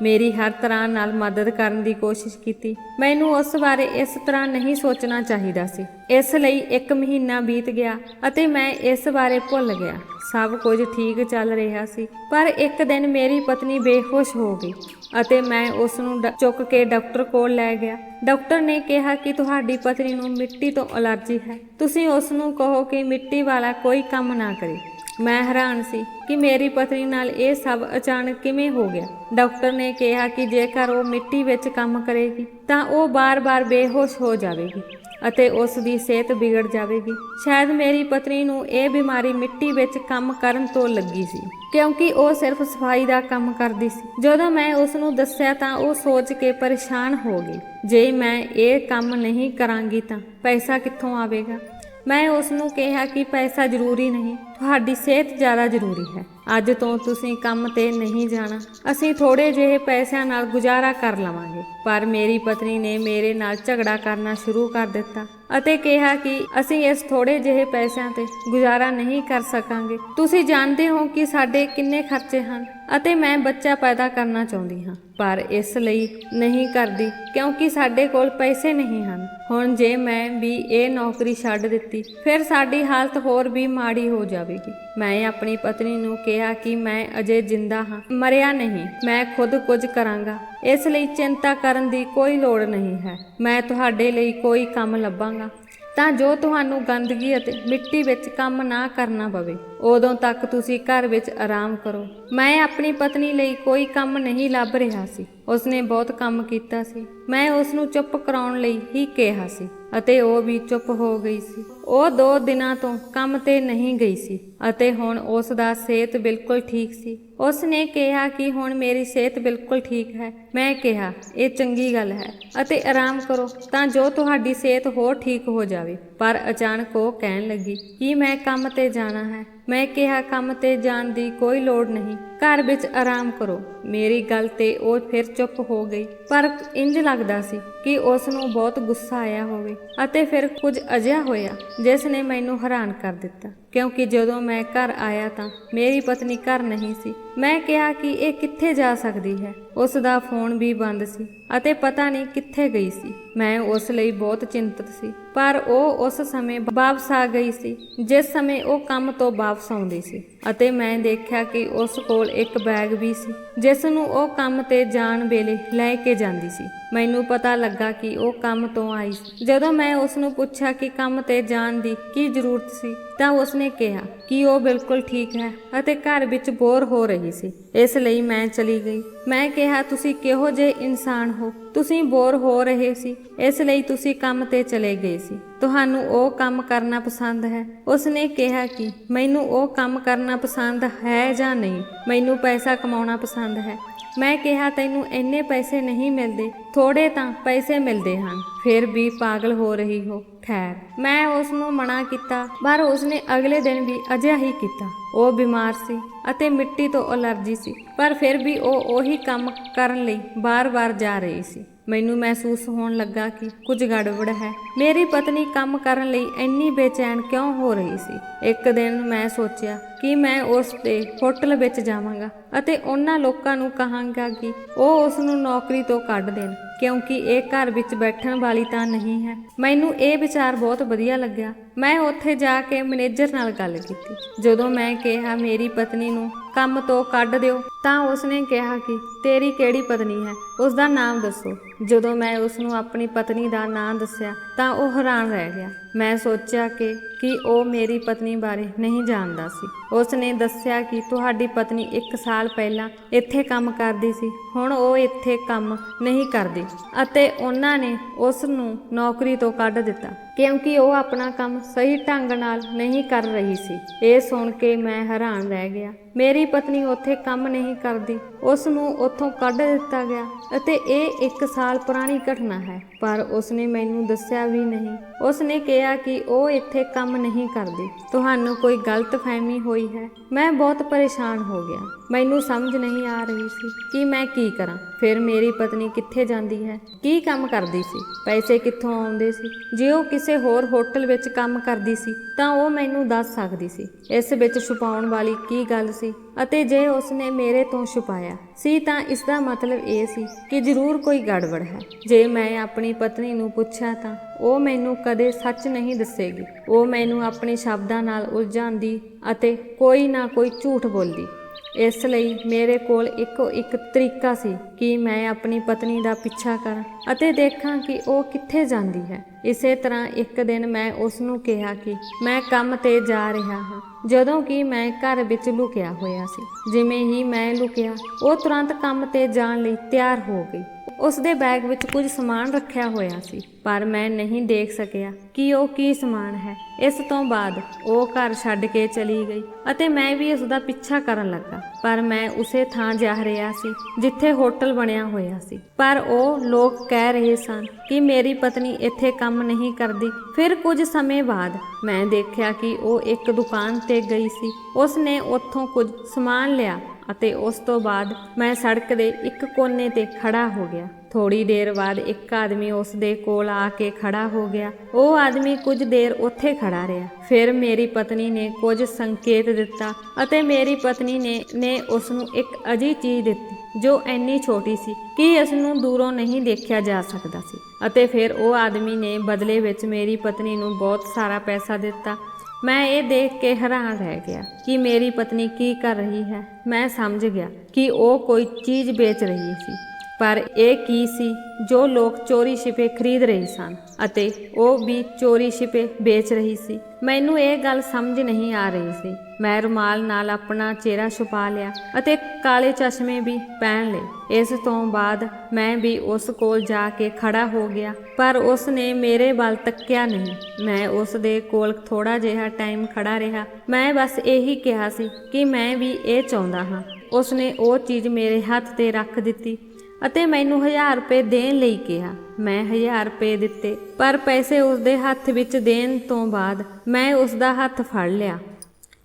ਮੇਰੀ ਹਰ ਤਰ੍ਹਾਂ ਨਾਲ ਮਦਦ ਕਰਨ ਦੀ ਕੋਸ਼ਿਸ਼ ਕੀਤੀ। ਮੈਨੂੰ ਉਸ ਬਾਰੇ ਇਸ ਤਰ੍ਹਾਂ ਨਹੀਂ ਸੋਚਣਾ ਚਾਹੀਦਾ ਸੀ। ਇਸ ਲਈ 1 ਮਹੀਨਾ ਬੀਤ ਗਿਆ ਅਤੇ ਮੈਂ ਇਸ ਬਾਰੇ ਭੁੱਲ ਗਿਆ। ਸਭ ਕੁਝ ਠੀਕ ਚੱਲ ਰਿਹਾ ਸੀ, ਪਰ ਇੱਕ ਦਿਨ ਮੇਰੀ ਪਤਨੀ ਬੇਹੋਸ਼ ਹੋ ਗਈ ਅਤੇ ਮੈਂ ਉਸ ਨੂੰ ਚੁੱਕ ਕੇ ਡਾਕਟਰ ਕੋਲ ਲੈ ਗਿਆ। ਡਾਕਟਰ ਨੇ ਕਿਹਾ ਕਿ ਤੁਹਾਡੀ ਪਤਨੀ ਨੂੰ ਮਿੱਟੀ ਤੋਂ ਅਲਰਜੀ ਹੈ, ਤੁਸੀਂ ਉਸ ਨੂੰ ਕਹੋ ਕਿ ਮਿੱਟੀ ਵਾਲਾ ਕੋਈ ਕੰਮ ਨਾ ਕਰੇ। ਮੈਂ ਹੈਰਾਨ ਸੀ ਕਿ ਮੇਰੀ ਪਤਨੀ ਨਾਲ ਇਹ ਸਭ ਅਚਾਨਕ ਕਿਵੇਂ ਹੋ ਗਿਆ। ਡਾਕਟਰ ਨੇ ਕਿਹਾ ਕਿ ਜੇਕਰ ਉਹ ਮਿੱਟੀ ਵਿੱਚ ਕੰਮ ਕਰੇਗੀ ਤਾਂ ਉਹ ਬਾਰ-ਬਾਰ ਬੇਹੋਸ਼ ਹੋ ਜਾਵੇਗੀ ਅਤੇ ਉਸ ਦੀ ਸਿਹਤ ਵਿਗੜ ਜਾਵੇਗੀ। ਸ਼ਾਇਦ ਮੇਰੀ ਪਤਨੀ ਨੂੰ ਇਹ ਬਿਮਾਰੀ ਮਿੱਟੀ ਵਿੱਚ ਕੰਮ ਕਰਨ ਤੋਂ ਲੱਗੀ ਸੀ ਕਿਉਂਕਿ ਉਹ ਸਿਰਫ ਸਫਾਈ ਦਾ ਕੰਮ ਕਰਦੀ ਸੀ। ਜਦੋਂ ਮੈਂ ਉਸ ਨੂੰ ਦੱਸਿਆ ਤਾਂ ਉਹ ਸੋਚ ਕੇ ਪਰੇਸ਼ਾਨ ਹੋ ਗਈ, ਜੇ ਮੈਂ ਇਹ ਕੰਮ ਨਹੀਂ ਕਰਾਂਗੀ ਤਾਂ ਪੈਸਾ ਕਿੱਥੋਂ ਆਵੇਗਾ। ਮੈਂ ਉਸ ਨੂੰ ਕਿਹਾ ਕਿ ਪੈਸਾ ਜ਼ਰੂਰੀ ਨਹੀਂ, ਤੁਹਾਡੀ ਸਿਹਤ ਜ਼ਿਆਦਾ ਜ਼ਰੂਰੀ ਹੈ। ਅੱਜ ਤੋਂ ਤੁਸੀਂ ਕੰਮ ਤੇ ਨਹੀਂ ਜਾਣਾ, ਅਸੀਂ ਥੋੜੇ ਜਿਹੇ ਪੈਸਿਆਂ ਨਾਲ ਗੁਜ਼ਾਰਾ ਕਰ ਲਵਾਂਗੇ। ਪਰ ਮੇਰੀ ਪਤਨੀ ਨੇ ਮੇਰੇ ਨਾਲ ਝਗੜਾ ਕਰਨਾ ਸ਼ੁਰੂ ਕਰ ਦਿੱਤਾ ਅਤੇ ਕਿਹਾ ਕਿ ਅਸੀਂ ਇਸ ਥੋੜੇ ਜਿਹੇ ਪੈਸਿਆਂ ਤੇ ਗੁਜ਼ਾਰਾ ਨਹੀਂ ਕਰ ਸਕਾਂਗੇ। ਤੁਸੀਂ ਜਾਣਦੇ ਹੋ ਕਿ ਸਾਡੇ ਕਿੰਨੇ ਖਰਚੇ ਹਨ ਅਤੇ ਮੈਂ ਬੱਚਾ ਪੈਦਾ ਕਰਨਾ ਚਾਹੁੰਦੀ ਹਾਂ, ਪਰ ਇਸ ਲਈ ਨਹੀਂ ਕਰਦੀ ਕਿਉਂਕਿ ਸਾਡੇ ਕੋਲ ਪੈਸੇ ਨਹੀਂ ਹਨ। ਹੁਣ ਜੇ ਮੈਂ ਵੀ ਇਹ ਨੌਕਰੀ ਛੱਡ ਦਿੱਤੀ ਫਿਰ ਸਾਡੀ ਹਾਲਤ ਹੋਰ ਵੀ ਮਾੜੀ ਹੋ ਜਾਵੇ। ਜਾਵੇਗੀ। ਮੈਂ ਆਪਣੀ ਪਤਨੀ ਨੂੰ ਕਿਹਾ ਕਿ ਮੈਂ ਅਜੇ ਜਿੰਦਾ ਹਾਂ, ਮਰਿਆ ਨਹੀਂ, ਮੈਂ ਖੁਦ ਕੁਝ ਕਰਾਂਗਾ, ਇਸ ਲਈ ਚਿੰਤਾ ਕਰਨ ਦੀ ਕੋਈ ਲੋੜ ਨਹੀਂ ਹੈ। ਮੈਂ ਤੁਹਾਡੇ ਲਈ ਕੋਈ ਕੰਮ ਲੱਭਾਂਗਾ ਤਾਂ ਜੋ ਤੁਹਾਨੂੰ ਗੰਦਗੀ ਅਤੇ ਮਿੱਟੀ ਵਿੱਚ ਕੰਮ ਨਾ ਕਰਨਾ ਪਵੇ। ਉਦੋਂ ਤੱਕ ਤੁਸੀਂ ਘਰ ਵਿੱਚ ਆਰਾਮ ਕਰੋ। ਮੈਂ ਆਪਣੀ ਪਤਨੀ ਲਈ ਕੋਈ ਕੰਮ ਨਹੀਂ ਲੱਭ ਰਿਹਾ ਸੀ। ਉਸਨੇ ਬਹੁਤ ਕੰਮ ਕੀਤਾ ਸੀ। ਮੈਂ ਉਸ ਨੂੰ ਚੁੱਪ ਕਰਾਉਣ ਲਈ ਹੀ ਕਿਹਾ ਸੀ ਅਤੇ ਉਹ ਵੀ ਚੁੱਪ ਹੋ ਗਈ ਸੀ। ਉਹ 2 ਦਿਨਾਂ ਤੋਂ ਕੰਮ ਤੇ ਨਹੀਂ ਗਈ ਸੀ ਅਤੇ ਹੁਣ ਉਸ ਦਾ ਸਿਹਤ ਬਿਲਕੁਲ ਠੀਕ ਸੀ। ਉਸ ਨੇ ਕਿਹਾ ਕਿ ਹੁਣ ਮੇਰੀ ਸਿਹਤ ਬਿਲਕੁਲ ਠੀਕ ਹੈ। ਮੈਂ ਕਿਹਾ ਇਹ ਚੰਗੀ ਗੱਲ ਹੈ ਅਤੇ ਆਰਾਮ ਕਰੋ ਤਾਂ ਜੋ ਤੁਹਾਡੀ ਸਿਹਤ ਹੋਰ ਠੀਕ ਹੋ ਜਾਵੇ। ਪਰ ਅਚਾਨਕ ਉਹ ਕਹਿਣ ਲੱਗੀ ਕਿ ਮੈਂ ਕੰਮ ਤੇ ਜਾਣਾ ਹੈ। ਮੈਂ ਕਿਹਾ ਕੰਮ ਤੇ ਜਾਣ ਦੀ ਕੋਈ ਲੋੜ ਨਹੀਂ, ਘਰ ਵਿੱਚ ਆਰਾਮ ਕਰੋ। ਮੇਰੀ ਗੱਲ ਤੇ ਉਹ ਫਿਰ ਚੁੱਪ ਹੋ ਗਈ, ਪਰ ਇੰਜ ਲੱਗਦਾ ਸੀ ਕਿ ਉਸ ਨੂੰ ਬਹੁਤ ਗੁੱਸਾ ਆਇਆ ਹੋਵੇ ਅਤੇ ਫਿਰ ਕੁਝ ਅਜਿਹਾ ਹੋਇਆ ਜਿਸ ਨੇ ਮੈਨੂੰ ਹੈਰਾਨ ਕਰ ਦਿੱਤਾ, ਕਿਉਂਕਿ ਜਦੋਂ ਮੈਂ ਘਰ ਆਇਆ ਤਾਂ ਮੇਰੀ ਪਤਨੀ ਘਰ ਨਹੀਂ ਸੀ। ਮੈਂ ਕਿਹਾ ਕਿ ਇਹ ਕਿੱਥੇ ਜਾ ਸਕਦੀ ਹੈ। ਉਸ ਦਾ ਫੋਨ ਵੀ ਬੰਦ ਸੀ ਅਤੇ ਪਤਾ ਨਹੀਂ ਕਿੱਥੇ ਗਈ ਸੀ। ਮੈਂ ਉਸ ਲਈ ਬਹੁਤ ਚਿੰਤਤ ਸੀ, ਪਰ ਉਹ ਉਸ ਸਮੇਂ ਵਾਪਸ ਆ ਗਈ ਸੀ ਜਿਸ ਸਮੇਂ ਉਹ ਕੰਮ ਤੋਂ ਵਾਪਸ ਆਉਂਦੀ ਸੀ ਅਤੇ ਮੈਂ ਦੇਖਿਆ ਕਿ ਉਸ ਕੋਲ ਇੱਕ ਬੈਗ ਵੀ ਸੀ ਜਿਸ ਨੂੰ ਉਹ ਕੰਮ ਤੇ ਜਾਣ ਵੇਲੇ ਲੈ ਕੇ ਜਾਂਦੀ ਸੀ। ਮੈਨੂੰ ਪਤਾ ਲੱਗਾ ਕਿ ਉਹ ਕੰਮ ਤੋਂ ਆਈ ਸੀ। ਜਦੋਂ ਮੈਂ ਉਸ ਨੂੰ ਪੁੱਛਿਆ ਕਿ ਕੰਮ ਤੇ ਜਾਣ ਦੀ ਕੀ ਜ਼ਰੂਰਤ ਸੀ ਤਾਂ ਉਸਨੇ ਕਿਹਾ ਕਿ ਉਹ ਬਿਲਕੁਲ ਠੀਕ ਹੈ ਅਤੇ ਘਰ ਵਿੱਚ ਬੋਰ ਹੋ ਰਹੀ ਸੀ, ਇਸ ਲਈ ਮੈਂ ਚਲੀ ਗਈ। ਮੈਂ ਕਿਹਾ ਤੁਸੀਂ ਕਿਹੋ ਜਿਹੇ ਇਨਸਾਨ ਹੋ, ਤੁਸੀਂ ਬੋਰ ਹੋ ਰਹੇ ਸੀ ਇਸ ਲਈ ਤੁਸੀਂ ਕੰਮ ਤੇ ਚਲੇ ਗਏ ਸੀ, ਤੁਹਾਨੂੰ ਉਹ ਕੰਮ ਕਰਨਾ ਪਸੰਦ ਹੈ। ਉਸਨੇ ਕਿਹਾ ਕਿ ਮੈਨੂੰ ਉਹ ਕੰਮ ਕਰਨਾ ਪਸੰਦ ਹੈ ਜਾਂ ਨਹੀਂ, ਮੈਨੂੰ ਪੈਸਾ ਕਮਾਉਣਾ ਪਸੰਦ ਹੈ। ਮੈਂ ਕਿਹਾ ਤੈਨੂੰ ਇੰਨੇ ਪੈਸੇ ਨਹੀਂ ਮਿਲਦੇ, ਥੋੜੇ ਤਾਂ ਪੈਸੇ ਮਿਲਦੇ ਹਨ, ਫਿਰ ਵੀ ਪਾਗਲ ਹੋ ਰਹੀ ਹੋ। ਖੈਰ ਮੈਂ ਉਸ ਨੂੰ ਮਨਾ ਕੀਤਾ, ਪਰ ਉਸਨੇ ਅਗਲੇ ਦਿਨ ਵੀ ਅਜਿਹਾ ਹੀ ਕੀਤਾ। ਉਹ ਬਿਮਾਰ ਸੀ ਅਤੇ ਮਿੱਟੀ ਤੋਂ ਐਲਰਜੀ ਸੀ, ਪਰ ਫਿਰ ਵੀ ਉਹ ਉਹੀ ਕੰਮ ਕਰਨ ਲਈ ਬਾਰ-ਬਾਰ ਜਾ ਰਹੀ ਸੀ। ਮੈਨੂੰ ਮਹਿਸੂਸ ਹੋਣ ਲੱਗਾ ਕਿ ਕੁਝ ਗੜਬੜ ਹੈ। ਮੇਰੀ ਪਤਨੀ ਕੰਮ ਕਰਨ ਲਈ ਇੰਨੀ ਬੇਚੈਨ ਕਿਉਂ ਹੋ ਰਹੀ ਸੀ। ਇੱਕ ਦਿਨ ਮੈਂ ਸੋਚਿਆ ਕਿ ਮੈਂ ਉਸ ਦੇ ਹੋਟਲ ਵਿੱਚ ਜਾਵਾਂਗਾ ਅਤੇ ਉਹਨਾਂ ਲੋਕਾਂ ਨੂੰ ਕਹਾਂਗਾ ਕਿ ਉਹ ਉਸ ਨੂੰ ਨੌਕਰੀ ਤੋਂ ਕੱਢ ਦੇਣ, ਕਿਉਂਕਿ ਇਹ ਘਰ ਵਿੱਚ ਬੈਠਣ ਵਾਲੀ ਤਾਂ ਨਹੀਂ ਹੈ। ਮੈਨੂੰ ਇਹ ਵਿਚਾਰ ਬਹੁਤ ਵਧੀਆ ਲੱਗਿਆ। ਮੈਂ ਉੱਥੇ ਜਾ ਕੇ ਮੈਨੇਜਰ ਨਾਲ ਗੱਲ ਕੀਤੀ। ਜਦੋਂ ਮੈਂ ਕਿਹਾ ਮੇਰੀ ਪਤਨੀ ਨੂੰ ਕੰਮ ਤੋਂ ਕੱਢ ਦਿਓ ਤਾਂ ਉਸਨੇ ਕਿਹਾ ਕਿ ਤੇਰੀ ਕਿਹੜੀ ਪਤਨੀ ਹੈ, ਉਸ ਦਾ ਨਾਮ ਦੱਸੋ। ਜਦੋਂ ਮੈਂ ਉਸ ਨੂੰ ਆਪਣੀ ਪਤਨੀ ਦਾ ਨਾਮ ਦੱਸਿਆ ਤਾਂ ਉਹ ਹੈਰਾਨ ਰਹਿ ਗਿਆ। ਮੈਂ ਸੋਚਿਆ ਕਿ ਉਹ ਮੇਰੀ ਪਤਨੀ ਬਾਰੇ ਨਹੀਂ ਜਾਣਦਾ ਸੀ। ਉਸ ਨੇ ਦੱਸਿਆ ਕਿ ਤੁਹਾਡੀ ਪਤਨੀ 1 ਸਾਲ ਪਹਿਲਾਂ ਇੱਥੇ ਕੰਮ ਕਰਦੀ ਸੀ, ਹੁਣ ਉਹ ਇੱਥੇ ਕੰਮ ਨਹੀਂ ਕਰਦੀ ਅਤੇ ਉਹਨਾਂ ਨੇ ਉਸ ਨੂੰ ਨੌਕਰੀ ਤੋਂ ਕੱਢ ਦਿੱਤਾ ਕਿਉਂਕਿ ਉਹ ਆਪਣਾ ਕੰਮ ਸਹੀ ਢੰਗ ਨਾਲ ਨਹੀਂ ਕਰ ਰਹੀ ਸੀ। ਇਹ ਸੁਣ ਕੇ ਮੈਂ ਹੈਰਾਨ ਰਹਿ ਗਿਆ। ਮੇਰੀ ਪਤਨੀ ਉੱਥੇ ਕੰਮ ਨਹੀਂ ਕਰਦੀ, ਉਸ ਨੂੰ ਉੱਥੋਂ ਕੱਢ ਦਿੱਤਾ ਗਿਆ ਅਤੇ ਇਹ 1 ਸਾਲ ਪੁਰਾਣੀ ਘਟਨਾ ਹੈ, ਪਰ ਉਸਨੇ ਮੈਨੂੰ ਦੱਸਿਆ ਵੀ ਨਹੀਂ। ਉਸਨੇ ਕਿਹਾ ਕਿ ਉਹ ਇੱਥੇ ਕੰਮ ਨਹੀਂ ਕਰਦੀ, ਤੁਹਾਨੂੰ ਕੋਈ ਗਲਤਫਹਿਮੀ ਹੋਈ ਹੈ। ਮੈਂ ਬਹੁਤ ਪਰੇਸ਼ਾਨ ਹੋ ਗਿਆ। ਮੈਨੂੰ ਸਮਝ ਨਹੀਂ ਆ ਰਹੀ ਸੀ ਕਿ ਮੈਂ ਕੀ ਕਰਾਂ। ਫਿਰ ਮੇਰੀ ਪਤਨੀ ਕਿੱਥੇ ਜਾਂਦੀ ਹੈ, ਕੀ ਕੰਮ ਕਰਦੀ ਸੀ, ਪੈਸੇ ਕਿੱਥੋਂ ਆਉਂਦੇ ਸੀ। ਜੇ ਉਹ ਕਿਸੇ ਹੋਰ ਹੋਟਲ ਵਿੱਚ ਕੰਮ ਕਰਦੀ ਸੀ ਤਾਂ ਉਹ ਮੈਨੂੰ ਦੱਸ ਸਕਦੀ ਸੀ। ਇਸ ਵਿੱਚ ਛੁਪਾਉਣ ਵਾਲੀ ਕੀ ਗੱਲ ਸੀ ਅਤੇ ਜੇ ਉਸਨੇ ਮੇਰੇ ਤੋਂ ਛੁਪਾਇਆ ਸੀ ਤਾਂ ਇਸ ਦਾ ਮਤਲਬ ਇਹ ਸੀ ਕਿ ਜ਼ਰੂਰ ਕੋਈ ਗੜਬੜ ਹੈ। ਜੇ ਮੈਂ ਆਪਣੀ ਪਤਨੀ ਨੂੰ ਪੁੱਛਿਆ ਤਾਂ ਉਹ ਮੈਨੂੰ ਕਦੇ ਸੱਚ ਨਹੀਂ ਦੱਸੇਗੀ। ਉਹ ਮੈਨੂੰ ਆਪਣੇ ਸ਼ਬਦਾਂ ਨਾਲ ਉਲਝਾਉਂਦੀ ਅਤੇ ਕੋਈ ਨਾ ਕੋਈ ਝੂਠ ਬੋਲਦੀ। ਇਸ ਲਈ ਮੇਰੇ ਕੋਲ ਇੱਕੋ ਇੱਕ ਤਰੀਕਾ ਸੀ ਕਿ ਮੈਂ ਆਪਣੀ ਪਤਨੀ ਦਾ ਪਿੱਛਾ ਕਰਾਂ ਅਤੇ ਦੇਖਾਂ ਕਿ ਉਹ ਕਿੱਥੇ ਜਾਂਦੀ ਹੈ। ਇਸੇ ਤਰ੍ਹਾਂ ਇੱਕ ਦਿਨ ਮੈਂ ਉਸ ਨੂੰ ਕਿਹਾ ਕਿ ਮੈਂ ਕੰਮ ਤੇ ਜਾ ਰਿਹਾ ਹਾਂ, ਜਦੋਂ ਕਿ ਮੈਂ ਘਰ ਵਿੱਚ ਲੁਕਿਆ ਹੋਇਆ ਸੀ। ਜਿਵੇਂ ਹੀ ਮੈਂ ਲੁਕਿਆ, ਉਹ ਤੁਰੰਤ ਕੰਮ ਤੇ ਜਾਣ ਲਈ ਤਿਆਰ ਹੋ ਗਈ। ਉਸ ਦੇ ਬੈਗ ਵਿੱਚ ਕੁਝ ਸਮਾਨ ਰੱਖਿਆ ਹੋਇਆ ਸੀ, ਪਰ ਮੈਂ ਨਹੀਂ ਦੇਖ ਸਕਿਆ ਕਿ ਉਹ ਕੀ ਸਮਾਨ ਹੈ। ਇਸ ਤੋਂ ਬਾਅਦ ਉਹ ਘਰ ਛੱਡ ਕੇ ਚਲੀ ਗਈ ਅਤੇ ਮੈਂ ਵੀ ਉਸ ਦਾ ਪਿੱਛਾ ਕਰਨ ਲੱਗਾ, ਪਰ ਮੈਂ ਉਸੇ ਥਾਂ ਜਾ ਰਿਹਾ ਸੀ ਜਿੱਥੇ ਹੋਟਲ ਬਣਿਆ ਹੋਇਆ ਸੀ। ਪਰ ਉਹ ਲੋਕ ਕਹਿ ਰਹੇ ਸਨ ਕਿ ਮੇਰੀ ਪਤਨੀ ਇੱਥੇ ਕੰਮ ਨਹੀਂ ਕਰਦੀ। ਫਿਰ ਕੁਝ ਸਮੇਂ ਬਾਅਦ ਮੈਂ ਦੇਖਿਆ ਕਿ ਉਹ ਇੱਕ ਦੁਕਾਨ ਤੇ ਗਈ ਸੀ। ਉਸ ਨੇ ਉੱਥੋਂ ਕੁਝ ਸਮਾਨ ਲਿਆ ਅਤੇ ਉਸ ਤੋਂ ਬਾਅਦ ਮੈਂ ਸੜਕ ਦੇ ਇੱਕ ਕੋਨੇ ਤੇ ਖੜਾ ਹੋ ਗਿਆ। ਥੋੜੀ ਦੇਰ ਬਾਅਦ ਇੱਕ ਆਦਮੀ ਉਸ ਦੇ ਕੋਲ ਆ ਕੇ ਖੜਾ ਹੋ ਗਿਆ। ਉਹ ਆਦਮੀ ਕੁਝ ਦੇਰ ਉੱਥੇ ਖੜਾ ਰਿਹਾ। ਫਿਰ ਮੇਰੀ ਪਤਨੀ ਨੇ ਕੁਝ ਸੰਕੇਤ ਦਿੱਤਾ ਅਤੇ ਮੇਰੀ ਪਤਨੀ ਨੇ ਉਸ ਨੂੰ ਇੱਕ ਅਜਿਹੀ ਚੀਜ਼ ਦਿੱਤੀ ਜੋ ਇੰਨੀ ਛੋਟੀ ਸੀ ਕਿ ਇਸ ਨੂੰ ਦੂਰੋਂ ਨਹੀਂ ਦੇਖਿਆ ਜਾ ਸਕਦਾ ਸੀ ਅਤੇ ਫਿਰ ਉਹ ਆਦਮੀ ਨੇ ਬਦਲੇ ਵਿੱਚ ਮੇਰੀ ਪਤਨੀ ਨੂੰ ਬਹੁਤ ਸਾਰਾ ਪੈਸਾ ਦਿੱਤਾ। ਮੈਂ ਇਹ ਦੇਖ ਕੇ ਹੈਰਾਨ ਰਹਿ ਗਿਆ ਕਿ ਮੇਰੀ ਪਤਨੀ ਕੀ ਕਰ ਰਹੀ ਹੈ। ਮੈਂ ਸਮਝ ਗਿਆ ਕਿ ਉਹ ਕੋਈ ਚੀਜ਼ ਵੇਚ ਰਹੀ ਸੀ, ਪਰ ਇਹ ਕੀ ਸੀ ਜੋ ਲੋਕ ਚੋਰੀ ਛਿਪੇ ਖਰੀਦ ਰਹੇ ਸਨ ਅਤੇ ਉਹ ਵੀ ਚੋਰੀ ਛਿਪੇ ਵੇਚ ਰਹੀ ਸੀ। ਮੈਨੂੰ ਇਹ ਗੱਲ ਸਮਝ ਨਹੀਂ ਆ ਰਹੀ ਸੀ। ਮੈਂ ਰੁਮਾਲ ਨਾਲ ਆਪਣਾ ਚਿਹਰਾ ਛੁਪਾ ਲਿਆ ਅਤੇ ਕਾਲੇ ਚਸ਼ਮੇ ਵੀ ਪਹਿਨ ਲਏ। ਇਸ ਤੋਂ ਬਾਅਦ ਮੈਂ ਵੀ ਉਸ ਕੋਲ ਜਾ ਕੇ ਖੜਾ ਹੋ ਗਿਆ, ਪਰ ਉਸ ਨੇ ਮੇਰੇ ਵੱਲ ਤੱਕਿਆ ਨਹੀਂ। ਮੈਂ ਉਸ ਦੇ ਕੋਲ ਥੋੜਾ ਜਿਹਾ ਟਾਈਮ ਖੜਾ ਰਿਹਾ। ਮੈਂ ਬਸ ਇਹੀ ਕਿਹਾ ਸੀ ਕਿ ਮੈਂ ਵੀ ਇਹ ਚਾਹੁੰਦਾ ਹਾਂ। ਉਸ ਨੇ ਉਹ ਚੀਜ਼ ਮੇਰੇ ਹੱਥ ਤੇ ਰੱਖ ਦਿੱਤੀ ਅਤੇ ਮੈਨੂੰ 1000 ਰੁਪਏ ਦੇਣ ਲਈ ਕਿਹਾ। ਮੈਂ 1000 ਰੁਪਏ ਦਿੱਤੇ, ਪਰ ਪੈਸੇ ਉਸਦੇ ਹੱਥ ਵਿੱਚ ਦੇਣ ਤੋਂ ਬਾਅਦ ਮੈਂ ਉਸਦਾ ਹੱਥ ਫੜ ਲਿਆ।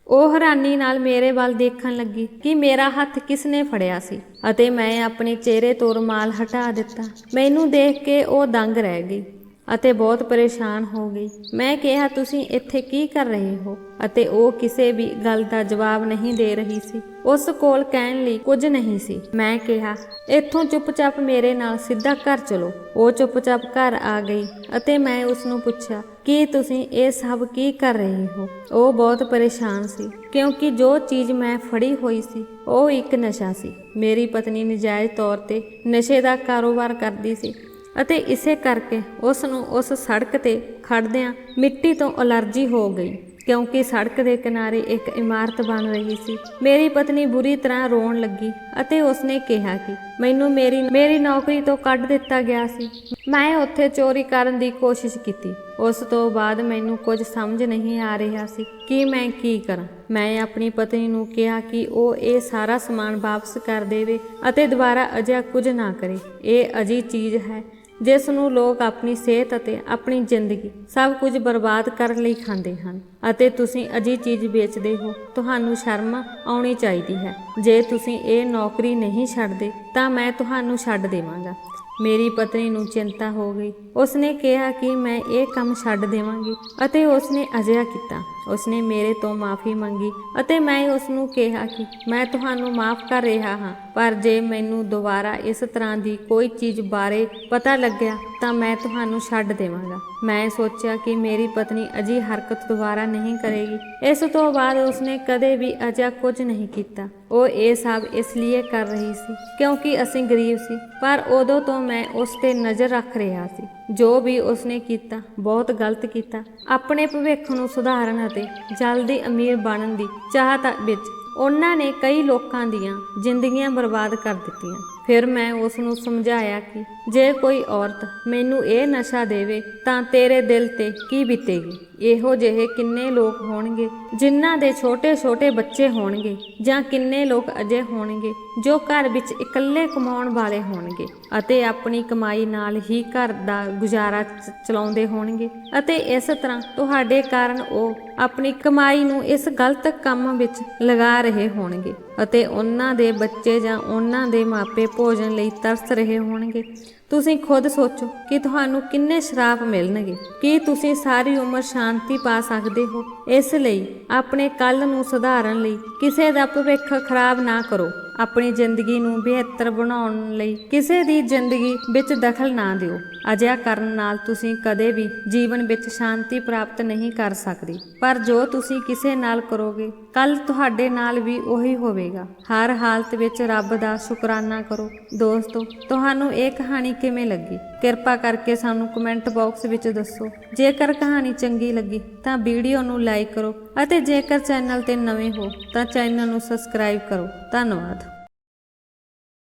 ਉਹ ਹੈਰਾਨੀ ਨਾਲ ਮੇਰੇ ਵੱਲ ਦੇਖਣ ਲੱਗੀ ਕਿ ਮੇਰਾ ਹੱਥ ਕਿਸਨੇ ਫੜਿਆ ਸੀ ਅਤੇ ਮੈਂ ਆਪਣੇ ਚਿਹਰੇ ਤੋਂ ਰੁਮਾਲ ਹਟਾ ਦਿੱਤਾ। ਮੈਨੂੰ ਦੇਖ ਕੇ ਉਹ ਦੰਗ ਰਹਿ ਗਈ ਅਤੇ ਬਹੁਤ ਪਰੇਸ਼ਾਨ ਹੋ ਗਈ। ਮੈਂ ਕਿਹਾ, ਤੁਸੀਂ ਇੱਥੇ ਕੀ ਕਰ ਰਹੇ ਹੋ? ਅਤੇ ਉਹ ਕਿਸੇ ਵੀ ਗੱਲ ਦਾ ਜਵਾਬ ਨਹੀਂ ਦੇ ਰਹੀ ਸੀ। ਉਸ ਕੋਲ ਕਹਿਣ ਲਈ ਕੁਝ ਨਹੀਂ ਸੀ। ਮੈਂ ਕਿਹਾ, ਇੱਥੋਂ ਚੁੱਪਚਾਪ ਮੇਰੇ ਨਾਲ ਸਿੱਧਾ ਘਰ ਚਲੋ। ਉਹ ਚੁੱਪਚਾਪ ਘਰ ਆ ਗਈ ਅਤੇ ਮੈਂ ਉਸ ਨੂੰ ਪੁੱਛਿਆ ਕਿ ਤੁਸੀਂ ਇਹ ਸਭ ਕੀ ਕਰ ਰਹੇ ਹੋ? ਉਹ ਬਹੁਤ ਪਰੇਸ਼ਾਨ ਸੀ ਕਿਉਂਕਿ ਜੋ ਚੀਜ਼ ਮੈਂ ਫੜੀ ਹੋਈ ਸੀ ਉਹ ਇੱਕ ਨਸ਼ਾ ਸੀ। ਮੇਰੀ ਪਤਨੀ ਨਜਾਇਜ਼ ਤੌਰ ਤੇ ਨਸ਼ੇ ਦਾ ਕਾਰੋਬਾਰ ਕਰਦੀ ਸੀ ਅਤੇ ਇਸੇ ਕਰਕੇ ਉਸ ਨੂੰ ਉਸ ਸੜਕ ਤੇ ਖੜਦਿਆਂ ਮਿੱਟੀ ਤੋਂ ਐਲਰਜੀ ਹੋ ਗਈ ਕਿਉਂਕਿ ਸੜਕ ਦੇ ਕਿਨਾਰੇ ਇੱਕ ਇਮਾਰਤ ਬਣ ਰਹੀ ਸੀ। ਮੇਰੀ ਪਤਨੀ ਬੁਰੀ ਤਰ੍ਹਾਂ ਰੋਣ ਲੱਗੀ ਅਤੇ ਉਸਨੇ ਕਿਹਾ ਕਿ ਮੈਨੂੰ ਮੇਰੀ ਨੌਕਰੀ ਤੋਂ ਕੱਢ ਦਿੱਤਾ ਗਿਆ ਸੀ। ਮੈਂ ਉੱਥੇ ਚੋਰੀ ਕਰਨ ਦੀ ਕੋਸ਼ਿਸ਼ ਕੀਤੀ। ਉਸ ਤੋਂ ਬਾਅਦ ਮੈਨੂੰ ਕੁਝ ਸਮਝ ਨਹੀਂ ਆ ਰਿਹਾ ਸੀ ਕਿ ਮੈਂ ਕੀ ਕਰਾਂ। ਮੈਂ ਆਪਣੀ ਪਤਨੀ ਨੂੰ ਕਿਹਾ ਕਿ ਉਹ ਇਹ ਸਾਰਾ ਸਮਾਨ ਵਾਪਸ ਕਰ ਦੇਵੇ ਅਤੇ ਦੁਬਾਰਾ ਅਜਿਹਾ ਕੁਝ ਨਾ ਕਰੇ। ਇਹ ਅਜਿਹੀ ਚੀਜ਼ ਹੈ ਜਿਸ ਨੂੰ ਲੋਕ ਆਪਣੀ ਸਿਹਤ ਅਤੇ ਆਪਣੀ ਜ਼ਿੰਦਗੀ ਸਭ ਕੁਝ ਬਰਬਾਦ ਕਰਨ ਲਈ ਖਾਂਦੇ ਹਨ ਅਤੇ ਤੁਸੀਂ ਅਜਿਹੀ ਚੀਜ਼ ਵੇਚਦੇ ਹੋ। ਤੁਹਾਨੂੰ ਸ਼ਰਮ ਆਉਣੀ ਚਾਹੀਦੀ ਹੈ। ਜੇ ਤੁਸੀਂ ਇਹ ਨੌਕਰੀ ਨਹੀਂ ਛੱਡਦੇ ਤਾਂ ਮੈਂ ਤੁਹਾਨੂੰ ਛੱਡ ਦੇਵਾਂਗਾ। ਮੇਰੀ ਪਤਨੀ ਨੂੰ ਚਿੰਤਾ ਹੋ ਗਈ। ਉਸਨੇ ਕਿਹਾ ਕਿ ਮੈਂ ਇਹ ਕੰਮ ਛੱਡ ਦੇਵਾਂਗੀ ਅਤੇ ਉਸਨੇ ਅਜਿਹਾ ਕੀਤਾ। ਉਸਨੇ ਮੇਰੇ ਤੋਂ ਮਾਫੀ ਮੰਗੀ ਅਤੇ ਮੈਂ ਉਸ ਨੂੰ ਕਿਹਾ ਕਿ ਮੈਂ ਤੁਹਾਨੂੰ ਮਾਫ ਕਰ ਰਿਹਾ ਹਾਂ, ਪਰ ਜੇ ਮੈਨੂੰ ਦੁਬਾਰਾ ਇਸ ਤਰ੍ਹਾਂ ਦੀ ਕੋਈ ਚੀਜ਼ ਬਾਰੇ ਪਤਾ ਲੱਗਿਆ ਤਾਂ ਮੈਂ ਤੁਹਾਨੂੰ ਛੱਡ ਦੇਵਾਂਗਾ। ਮੈਂ ਸੋਚਿਆ ਕਿ ਮੇਰੀ ਪਤਨੀ ਅਜਿਹੀ ਹਰਕਤ ਦੁਬਾਰਾ ਨਹੀਂ ਕਰੇਗੀ। ਇਸ ਤੋਂ ਬਾਅਦ ਉਸਨੇ ਕਦੇ ਵੀ ਅਜਿਹਾ ਕੁਝ ਨਹੀਂ ਕੀਤਾ। ਉਹ ਇਹ ਸਭ ਇਸ ਲਈ ਕਰ ਰਹੀ ਸੀ ਕਿਉਂਕਿ ਅਸੀਂ ਗਰੀਬ ਸੀ, ਪਰ ਉਦੋਂ ਤੋਂ ਮੈਂ ਉਸ ਤੇ ਨਜ਼ਰ ਰੱਖ ਰਿਹਾ ਸੀ। ਜੋ ਵੀ ਉਸਨੇ ਕੀਤਾ ਬਹੁਤ ਗਲਤ ਕੀਤਾ। ਆਪਣੇ ਭਵਿੱਖ ਨੂੰ ਸੁਧਾਰਨ ਅਤੇ ਜਲਦੀ ਅਮੀਰ ਬਣਨ ਦੀ ਚਾਹਤ ਵਿੱਚ ਉਹਨਾਂ ਨੇ ਕਈ ਲੋਕਾਂ ਦੀਆਂ ਜ਼ਿੰਦਗੀਆਂ ਬਰਬਾਦ ਕਰ ਦਿੱਤੀਆਂ। ਫਿਰ ਮੈਂ ਉਸ ਨੂੰ ਸਮਝਾਇਆ ਕਿ ਜੇ ਕੋਈ ਔਰਤ ਮੈਨੂੰ ਇਹ ਨਸ਼ਾ ਦੇਵੇ ਤਾਂ ਤੇਰੇ ਦਿਲ ਤੇ ਕੀ ਬੀਤੇਗੀ। ਇਹੋ ਜਿਹੇ ਕਿੰਨੇ ਲੋਕ ਹੋਣਗੇ ਜਿਨ੍ਹਾਂ ਦੇ ਛੋਟੇ-ਛੋਟੇ ਬੱਚੇ ਹੋਣਗੇ, ਜਾਂ ਕਿੰਨੇ ਲੋਕ ਅਜੇ ਹੋਣਗੇ ਜੋ ਘਰ ਵਿੱਚ ਇਕੱਲੇ ਕਮਾਉਣ ਵਾਲੇ ਹੋਣਗੇ ਅਤੇ ਆਪਣੀ ਕਮਾਈ ਨਾਲ ਹੀ ਘਰ ਦਾ ਗੁਜ਼ਾਰਾ ਚਲਾਉਂਦੇ ਹੋਣਗੇ ਅਤੇ ਇਸ ਤਰ੍ਹਾਂ ਤੁਹਾਡੇ ਕਾਰਨ ਉਹ ਆਪਣੀ ਕਮਾਈ ਨੂੰ ਇਸ ਗਲਤ ਕੰਮ ਵਿੱਚ ਲਗਾ ਰਹੇ ਹੋਣਗੇ ਅਤੇ ਉਹਨਾਂ ਦੇ ਬੱਚੇ ਜਾਂ ਉਹਨਾਂ ਦੇ ਮਾਪੇ ਭੋਜਨ ਲਈ ਤਰਸ ਰਹੇ ਹੋਣਗੇ। ਤੁਸੀਂ ਖੁਦ ਸੋਚੋ ਕਿ ਤੁਹਾਨੂੰ ਕਿੰਨੇ ਸ਼ਰਾਪ ਮਿਲਣਗੇ। ਕੀ ਤੁਸੀਂ ਸਾਰੀ ਉਮਰ ਸ਼ਾਂਤੀ ਪਾ ਸਕਦੇ ਹੋ? ਇਸ ਲਈ ਆਪਣੇ ਕੱਲ੍ਹ ਨੂੰ ਸੁਧਾਰਨ ਲਈ ਕਿਸੇ ਦਾ ਭਵਿੱਖ ਖਰਾਬ ਨਾ ਕਰੋ। ਆਪਣੀ ਜ਼ਿੰਦਗੀ ਨੂੰ ਬਿਹਤਰ ਬਣਾਉਣ ਲਈ ਕਿਸੇ ਦੀ ਜ਼ਿੰਦਗੀ ਵਿੱਚ ਦਖਲ ਨਾ ਦਿਓ। ਅਜਿਹਾ ਕਰਨ ਨਾਲ ਤੁਸੀਂ ਕਦੇ ਵੀ ਜੀਵਨ ਵਿੱਚ ਸ਼ਾਂਤੀ ਪ੍ਰਾਪਤ ਨਹੀਂ ਕਰ ਸਕਦੇ, ਪਰ ਜੋ ਤੁਸੀਂ ਕਿਸੇ ਨਾਲ ਕਰੋਗੇ ਕੱਲ ਤੁਹਾਡੇ ਨਾਲ ਵੀ ਉਹੀ ਹੋਵੇਗਾ। ਹਰ ਹਾਲਤ ਵਿੱਚ ਰੱਬ ਦਾ ਸ਼ੁਕਰਾਨਾ ਕਰੋ। ਦੋਸਤੋ, ਤੁਹਾਨੂੰ ਇਹ ਕਹਾਣੀ ਕਿਵੇਂ ਲੱਗੀ? ਕਿਰਪਾ ਕਰਕੇ ਸਾਨੂੰ ਕਮੈਂਟ ਬਾਕਸ ਵਿੱਚ ਦੱਸੋ। ਜੇਕਰ ਕਹਾਣੀ ਚੰਗੀ ਲੱਗੀ ਤਾਂ ਵੀਡੀਓ ਨੂੰ ਲਾਈਕ ਕਰੋ ਅਤੇ ਜੇਕਰ ਚੈਨਲ ਤੇ ਨਵੇਂ ਹੋ ਤਾਂ ਚੈਨਲ ਨੂੰ ਸਬਸਕ੍ਰਾਈਬ ਕਰੋ। ਧੰਨਵਾਦ।